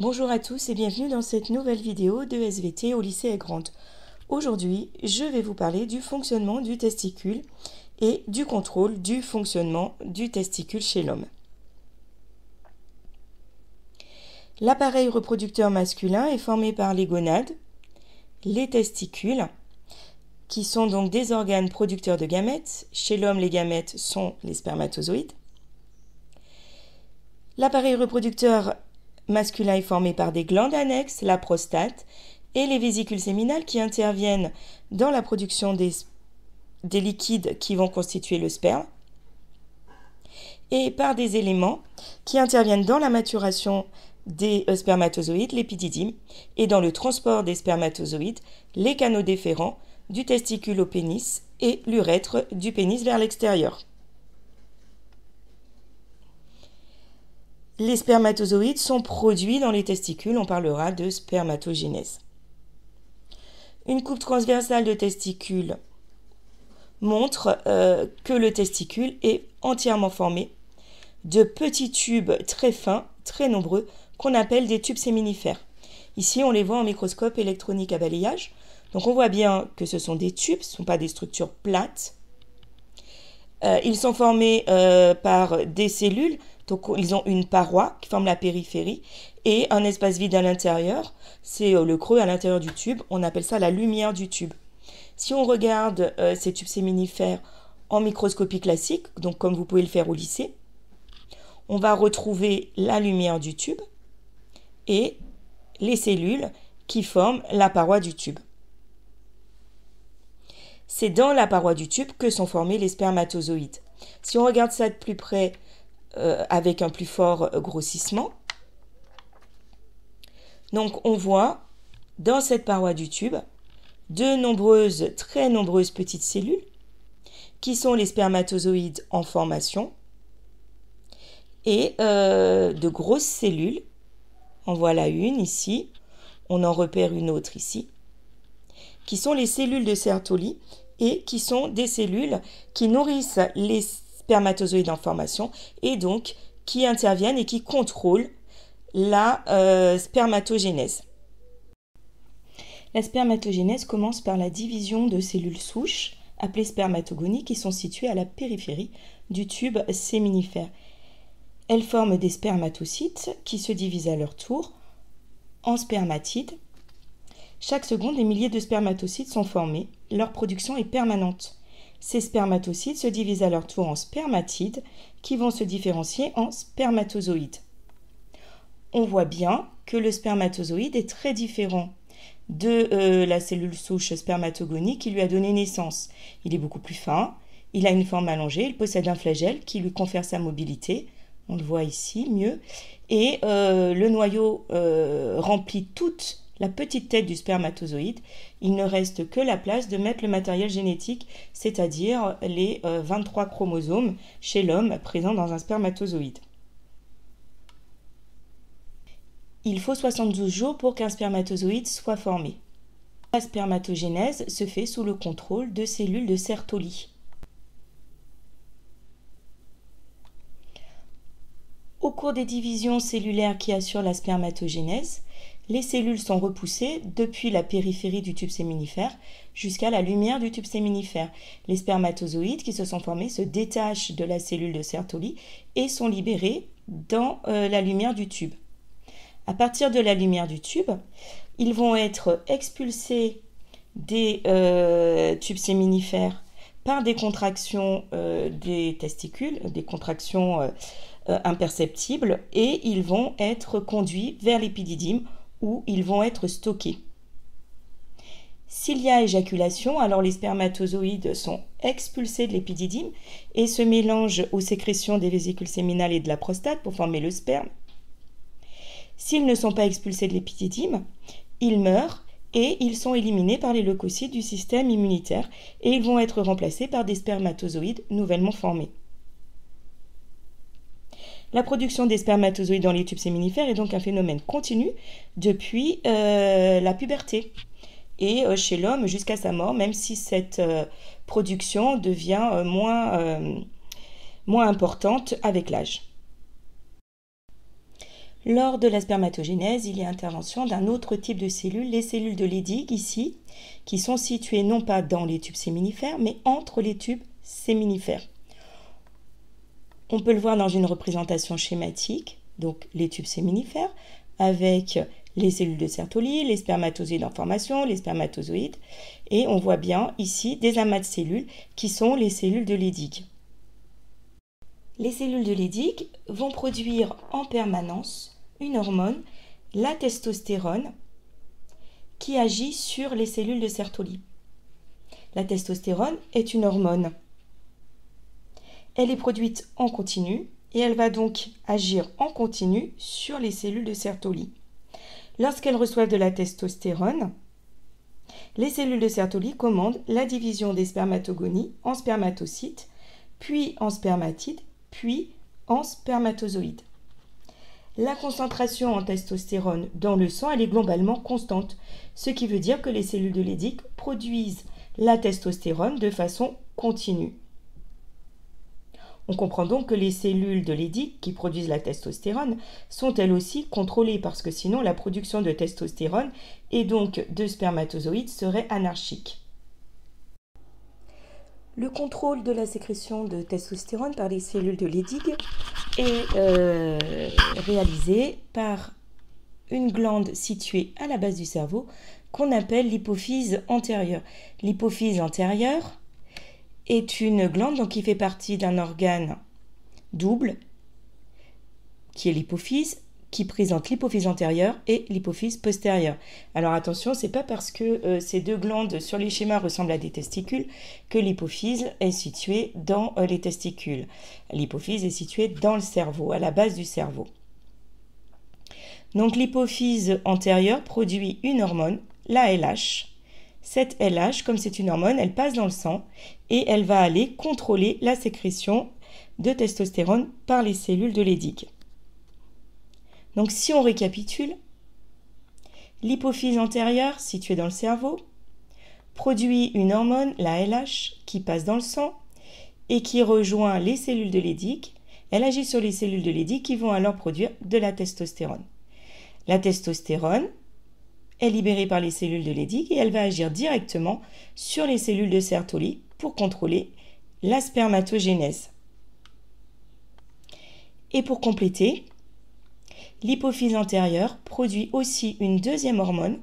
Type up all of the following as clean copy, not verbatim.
Bonjour à tous et bienvenue dans cette nouvelle vidéo de SVT au lycée Aigrande. Aujourd'hui, je vais vous parler du fonctionnement du testicule et du contrôle du fonctionnement du testicule chez l'homme. L'appareil reproducteur masculin est formé par les gonades, les testicules, qui sont donc des organes producteurs de gamètes. Chez l'homme, les gamètes sont les spermatozoïdes. L'appareil reproducteur masculin est formé par des glandes annexes, la prostate et les vésicules séminales qui interviennent dans la production des liquides qui vont constituer le sperme et par des éléments qui interviennent dans la maturation des spermatozoïdes, l'épididyme, et dans le transport des spermatozoïdes, les canaux déférents du testicule au pénis et l'urètre du pénis vers l'extérieur. Les spermatozoïdes sont produits dans les testicules, on parlera de spermatogénèse. Une coupe transversale de testicules montre que le testicule est entièrement formé de petits tubes très fins, très nombreux, qu'on appelle des tubes séminifères. Ici, on les voit en microscope électronique à balayage. Donc on voit bien que ce sont des tubes, ce ne sont pas des structures plates. Ils sont formés par des cellules. Donc, ils ont une paroi qui forme la périphérie et un espace vide à l'intérieur. C'est le creux à l'intérieur du tube. On appelle ça la lumière du tube. Si on regarde ces tubes séminifères en microscopie classique, donc comme vous pouvez le faire au lycée, on va retrouver la lumière du tube et les cellules qui forment la paroi du tube. C'est dans la paroi du tube que sont formés les spermatozoïdes. Si on regarde ça de plus près, avec un plus fort grossissement. Donc on voit dans cette paroi du tube très nombreuses petites cellules qui sont les spermatozoïdes en formation et de grosses cellules. En voilà une ici, on en repère une autre ici, qui sont les cellules de Sertoli et qui sont des cellules qui nourrissent les spermatozoïdes en formation et donc qui interviennent et qui contrôlent la spermatogénèse. La spermatogénèse commence par la division de cellules souches appelées spermatogonies qui sont situées à la périphérie du tube séminifère. Elles forment des spermatocytes qui se divisent à leur tour en spermatides. Chaque seconde, des milliers de spermatocytes sont formés. Leur production est permanente. Ces spermatocytes se divisent à leur tour en spermatides qui vont se différencier en spermatozoïdes. On voit bien que le spermatozoïde est très différent de la cellule souche spermatogonie qui lui a donné naissance. Il est beaucoup plus fin, il a une forme allongée, il possède un flagelle qui lui confère sa mobilité. On le voit ici mieux. Et le noyau remplit toute la petite tête du spermatozoïde. Il ne reste que la place de mettre le matériel génétique, c'est-à-dire les 23 chromosomes chez l'homme présents dans un spermatozoïde. Il faut 72 jours pour qu'un spermatozoïde soit formé. La spermatogénèse se fait sous le contrôle de cellules de Sertoli. Au cours des divisions cellulaires qui assurent la spermatogénèse, les cellules sont repoussées depuis la périphérie du tube séminifère jusqu'à la lumière du tube séminifère. Les spermatozoïdes qui se sont formés se détachent de la cellule de Sertoli et sont libérés dans la lumière du tube. À partir de la lumière du tube, ils vont être expulsés des tubes séminifères par des contractions des testicules, des contractions imperceptibles, et ils vont être conduits vers l'épididyme où ils vont être stockés. S'il y a éjaculation, alors les spermatozoïdes sont expulsés de l'épididyme et se mélangent aux sécrétions des vésicules séminales et de la prostate pour former le sperme. S'ils ne sont pas expulsés de l'épididyme, ils meurent et ils sont éliminés par les leucocytes du système immunitaire et ils vont être remplacés par des spermatozoïdes nouvellement formés. La production des spermatozoïdes dans les tubes séminifères est donc un phénomène continu depuis la puberté et chez l'homme jusqu'à sa mort, même si cette production devient moins importante avec l'âge. Lors de la spermatogénèse, il y a intervention d'un autre type de cellules, les cellules de Leydig ici, qui sont situées non pas dans les tubes séminifères, mais entre les tubes séminifères. On peut le voir dans une représentation schématique, donc les tubes séminifères, avec les cellules de Sertoli, les spermatozoïdes en formation, les spermatozoïdes, et on voit bien ici des amas de cellules qui sont les cellules de Leydig. Les cellules de Leydig vont produire en permanence une hormone, la testostérone, qui agit sur les cellules de Sertoli. La testostérone est une hormone. Elle est produite en continu et elle va donc agir en continu sur les cellules de Sertoli. Lorsqu'elles reçoivent de la testostérone, les cellules de Sertoli commandent la division des spermatogonies en spermatocytes, puis en spermatides, puis en spermatozoïdes. La concentration en testostérone dans le sang, elle est globalement constante, ce qui veut dire que les cellules de Leydig produisent la testostérone de façon continue. On comprend donc que les cellules de Leydig qui produisent la testostérone sont elles aussi contrôlées parce que sinon la production de testostérone et donc de spermatozoïdes serait anarchique. Le contrôle de la sécrétion de testostérone par les cellules de Leydig est réalisé par une glande située à la base du cerveau qu'on appelle l'hypophyse antérieure. L'hypophyse antérieure est une glande donc, qui fait partie d'un organe double qui est l'hypophyse, qui présente l'hypophyse antérieure et l'hypophyse postérieure. Alors attention, c'est pas parce que ces deux glandes sur les schémas ressemblent à des testicules que l'hypophyse est située dans les testicules. L'hypophyse est située dans le cerveau, à la base du cerveau. Donc l'hypophyse antérieure produit une hormone, la LH. Cette LH, comme c'est une hormone, elle passe dans le sang et elle va aller contrôler la sécrétion de testostérone par les cellules de Leydig. Donc si on récapitule, l'hypophyse antérieure, située dans le cerveau, produit une hormone, la LH, qui passe dans le sang et qui rejoint les cellules de Leydig. Elle agit sur les cellules de Leydig qui vont alors produire de la testostérone. La testostérone est libérée par les cellules de Leydig et elle va agir directement sur les cellules de Sertoli pour contrôler la spermatogénèse. Et pour compléter, l'hypophyse antérieure produit aussi une deuxième hormone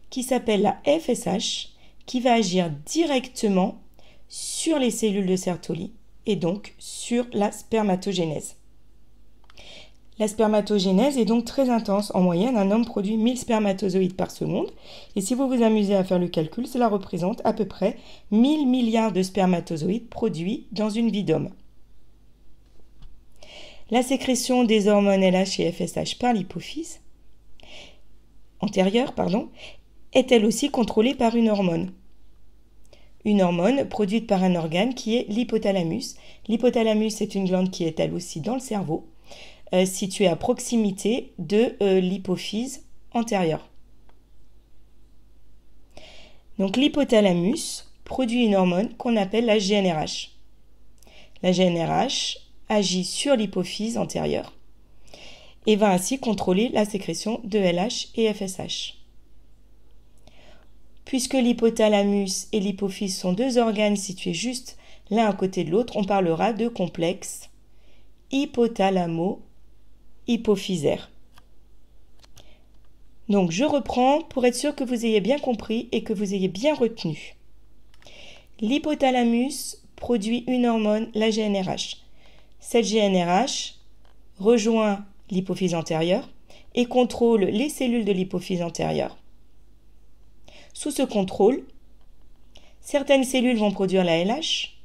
qui s'appelle la FSH qui va agir directement sur les cellules de Sertoli et donc sur la spermatogénèse. La spermatogénèse est donc très intense. En moyenne, un homme produit 1000 spermatozoïdes par seconde. Et si vous vous amusez à faire le calcul, cela représente à peu près 1000 milliards de spermatozoïdes produits dans une vie d'homme. La sécrétion des hormones LH et FSH par l'hypophyse antérieure est elle aussi contrôlée par une hormone. Une hormone produite par un organe qui est l'hypothalamus. L'hypothalamus est une glande qui est elle aussi dans le cerveau, située à proximité de l'hypophyse antérieure. Donc l'hypothalamus produit une hormone qu'on appelle la GnRH. La GnRH agit sur l'hypophyse antérieure et va ainsi contrôler la sécrétion de LH et FSH. Puisque l'hypothalamus et l'hypophyse sont deux organes situés juste l'un à côté de l'autre, on parlera de complexe hypothalamo-hypophysaire. Donc je reprends pour être sûr que vous ayez bien compris et que vous ayez bien retenu. L'hypothalamus produit une hormone, la GnRH. Cette GnRH rejoint l'hypophyse antérieure et contrôle les cellules de l'hypophyse antérieure. Sous ce contrôle, certaines cellules vont produire la LH,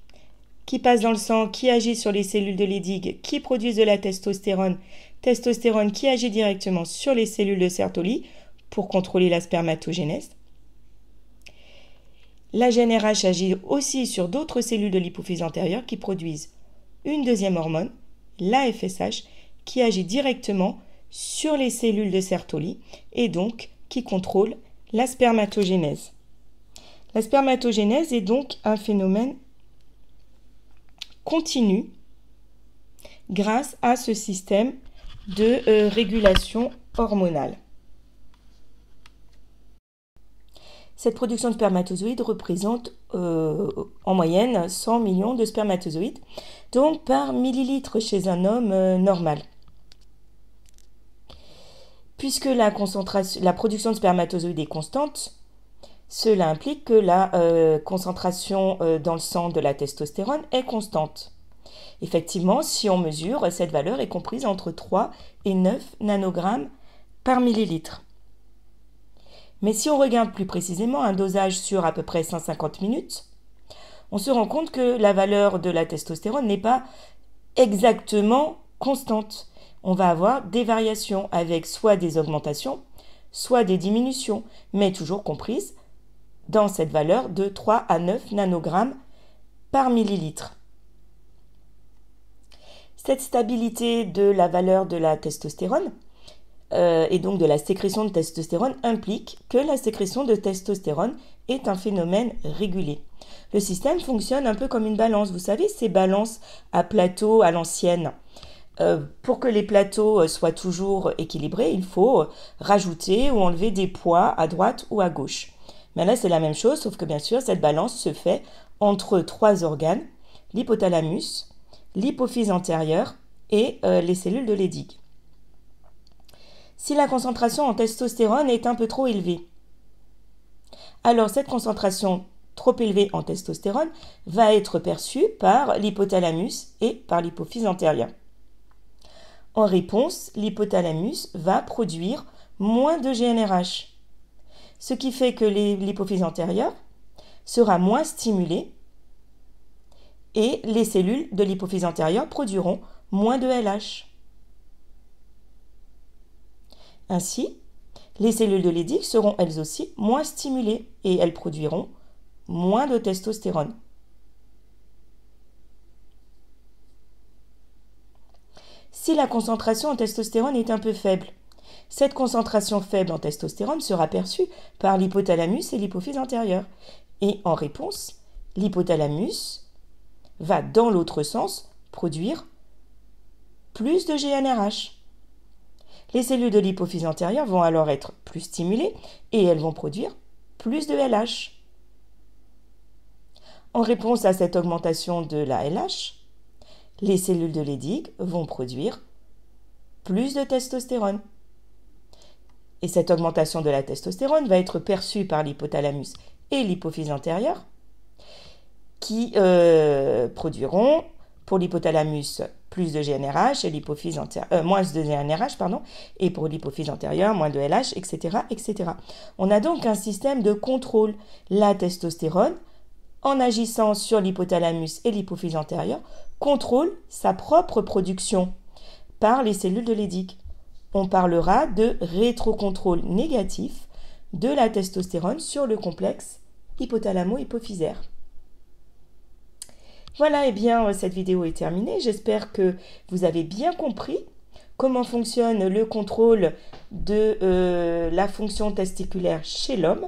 qui passe dans le sang, qui agit sur les cellules de Leydig, qui produisent de la testostérone qui agit directement sur les cellules de Sertoli pour contrôler la spermatogénèse. La GnRH agit aussi sur d'autres cellules de l'hypophyse antérieure qui produisent une deuxième hormone, la FSH, qui agit directement sur les cellules de Sertoli et donc qui contrôle la spermatogénèse. La spermatogénèse est donc un phénomène continu grâce à ce système de régulation hormonale. Cette production de spermatozoïdes représente en moyenne 100 millions de spermatozoïdes, donc par millilitre chez un homme normal. Puisque la production de spermatozoïdes est constante, cela implique que la concentration dans le sang de la testostérone est constante. Effectivement, si on mesure, cette valeur est comprise entre 3 et 9 nanogrammes par millilitre. Mais si on regarde plus précisément un dosage sur à peu près 150 minutes, on se rend compte que la valeur de la testostérone n'est pas exactement constante. On va avoir des variations avec soit des augmentations, soit des diminutions, mais toujours comprises dans cette valeur de 3 à 9 nanogrammes par millilitre. Cette stabilité de la valeur de la testostérone et donc de la sécrétion de testostérone implique que la sécrétion de testostérone est un phénomène régulier. Le système fonctionne un peu comme une balance. Vous savez, ces balances à plateau à l'ancienne. Pour que les plateaux soient toujours équilibrés, il faut rajouter ou enlever des poids à droite ou à gauche. Mais là, c'est la même chose, sauf que bien sûr, cette balance se fait entre 3 organes, l'hypothalamus, l'hypophyse antérieure et les cellules de Leydig. Si la concentration en testostérone est un peu trop élevée, alors cette concentration trop élevée en testostérone va être perçue par l'hypothalamus et par l'hypophyse antérieure. En réponse, l'hypothalamus va produire moins de GnRH, ce qui fait que l'hypophyse antérieure sera moins stimulée et les cellules de l'hypophyse antérieure produiront moins de LH. Ainsi, les cellules de Leydig seront elles aussi moins stimulées et elles produiront moins de testostérone. Si la concentration en testostérone est un peu faible, cette concentration faible en testostérone sera perçue par l'hypothalamus et l'hypophyse antérieure. Et en réponse, l'hypothalamus va dans l'autre sens produire plus de GnRH. Les cellules de l'hypophyse antérieure vont alors être plus stimulées et elles vont produire plus de LH. En réponse à cette augmentation de la LH, les cellules de Leydig vont produire plus de testostérone. Et cette augmentation de la testostérone va être perçue par l'hypothalamus et l'hypophyse antérieure qui produiront pour l'hypothalamus plus de GnRH et l'hypophyse antérieure, moins de GnRH, et pour l'hypophyse antérieure, moins de LH, etc., etc. On a donc un système de contrôle. La testostérone, en agissant sur l'hypothalamus et l'hypophyse antérieure, contrôle sa propre production par les cellules de Leydig. On parlera de rétrocontrôle négatif de la testostérone sur le complexe hypothalamo-hypophysaire. Voilà, cette vidéo est terminée. J'espère que vous avez bien compris comment fonctionne le contrôle de la fonction testiculaire chez l'homme.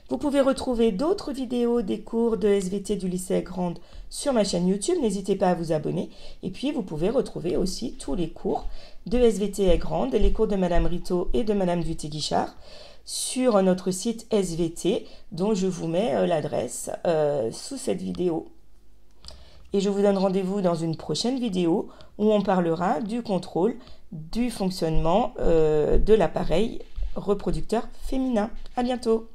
Vous pouvez retrouver d'autres vidéos des cours de SVT du lycée Aix-Grande sur ma chaîne YouTube. N'hésitez pas à vous abonner. Et puis, vous pouvez retrouver aussi tous les cours de SVT Aix-Grande, les cours de Madame Rito et de Madame Duthé-Guichard sur notre site SVT, dont je vous mets l'adresse sous cette vidéo. Et je vous donne rendez-vous dans une prochaine vidéo où on parlera du contrôle du fonctionnement de l'appareil reproducteur féminin. À bientôt!